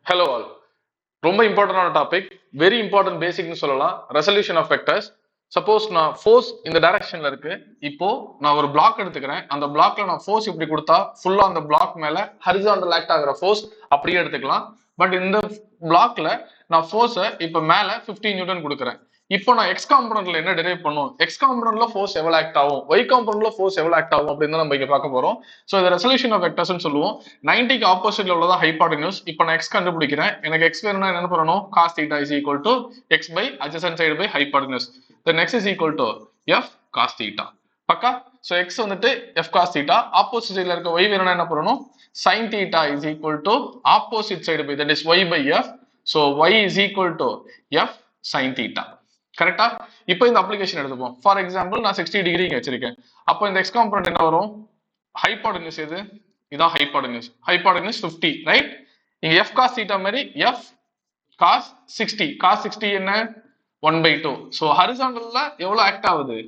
Hello all. ரொம்ப இம்பார்ட்டன்டான topic, very important பேசிக்னு சொல்லலாம். Resolution of vectors. சப்போஸ் நான் ஃபோர்ஸ் இந்த டைரக்ஷன்ல இருக்கு, இப்போ நான் ஒரு பிளாக் எடுத்துக்கிறேன். அந்த பிளாக்ல நான் ஃபோர்ஸ் இப்படி கொடுத்தா ஃபுல்லா அந்த பிளாக் மேல ஹரிசாண்டல் ஆக்ட் ஆகிற ஃபோர்ஸ் அப்படியே எடுத்துக்கலாம். பட் இந்த பிளாக்ல நான் ஃபோர்ஸை இப்போ மேல 15 நியூட்டன் கொடுக்குறேன். இப்போ நான் எக்ஸ் காம்பனன்ட்ல என்ன டெரைவ் பண்ணும், எக்ஸ் காம்பனன்ட்ல ஃபோர்ஸ் எவ்வளவு ஆக்ட் ஆகும், ஒய் காம்பனன்ட்ல ஃபோர்ஸ் எவ்வளவு ஆக்ட் ஆகும் அப்படின்னு நம்ம இங்க பார்க்க போறோம். ஸோ இந்த ரெசல்யூஷன் ஆஃப் வெக்டர்ஸ் சொல்லுவோம். 90க்கு ஆப்போசிட்ல உள்ளதா ஹைபாட்டன்யூஸ். இப்போ நான் எக்ஸ் கண்டுபிடிக்கிறேன். எனக்கு எக்ஸ் வேணும்னா என்ன பண்ணணும், cos theta is equal to x by adjacent side by hypotenuse. Then x is equal to f cos theta. பக்கா. ஸோ எக்ஸ் வந்துட்டு f cos theta, ஆப்போசிட் சைட்ல இருக்க y வேணும்னா என்ன பண்ணணும், sin theta is equal to opposite side by, that is y by f. So y is equal to f sin theta. கரெக்டா? இப்போ இந்த அப்ளிகேஷன் எடுத்துப்போம். ஃபார் எக்ஸாம்பிள் நான் 60 டிகிரி இங்க வச்சிருக்கேன். அப்போ இந்த எக்ஸ் காம்பனன்ட் என்ன வரும், ஹைபாட்டன்யூஸ் எது, இதான் ஹைபாட்டன்யூஸ். Hypotenuse 50, right? இங்க f cos theta மாதிரி f cos 60. cos 60 என்ன, 1/2. ஸோ ஹரிசாண்டல்ல எவ்வளவு ஆக்ட் ஆகுது,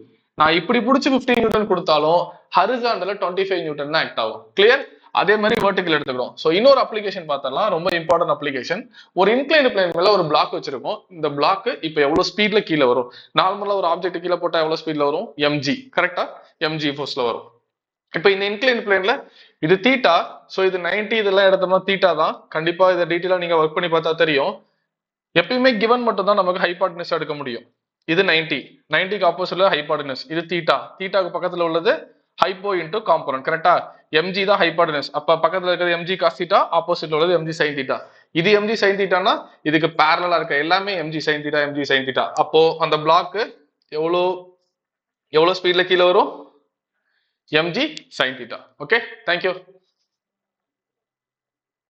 நான் இப்படி பிடிச்சி 15 நியூட்டன் கொடுத்தாலும் ஹரிசாண்டல்ல 25 நியூட்டன் தான் ஆக்ட் ஆகும். கிளியர்? அதே மாதிரி வெர்டிகல் எடுத்துக்கிறோம். ஸோ இன்னொரு அப்ளிகேஷன் பார்த்தலாம், ரொம்ப இம்பார்ட்டன்ட் அப்ளிகேஷன். ஒரு இன்க்ளைன்ட் பிளேன் மேல ஒரு பிளாக் வச்சிருக்கோம். இந்த பிளாக் இப்போ எவ்வளவு ஸ்பீட்ல கீழே வரும், நார்மலா ஒரு ஆப்ஜெக்ட் கீழே போட்டா எவ்வளவு ஸ்பீட்ல வரும், mg. கரெக்டா? mg ஃபோர்ஸ்ல வரும். இப்போ இந்த இன்க்ளைன்ட் பிளேன்ல இது தீட்டா. ஸோ இது 90, இதெல்லாம் எடுத்தோம்னா தீட்டா தான். கண்டிப்பா இதை டீட்டெயிலா நீங்க ஒர்க் பண்ணி பார்த்தா தெரியும். எப்பயுமே கிவன் மட்டும் தான் நமக்கு ஹைபாட்டன்யூஸ் எடுக்க முடியும். இது 90க்கு ஆப்போசிட்ல ஹைபாட்டன்யூஸ். இது தீட்டா, தீட்டாக்கு பக்கத்துல உள்ளது ஹைப்போ இன்டு காம்பனன்ட். கரெக்டா? mg தான் ஹைபாட்டன்யூஸ். அப்ப பக்கத்துல இருக்கிறது mg cos theta, ஆப்போசிட்ல உள்ளது mg sin theta. இது mg sin thetaனா இதுக்கு பேரலலா இருக்க எல்லாமே mg sin theta, mg sin theta. அப்போ அந்த பிளாக் எவ்வளவு ஸ்பீட்ல கீழே வரும், mg sin theta. Okay, thank you.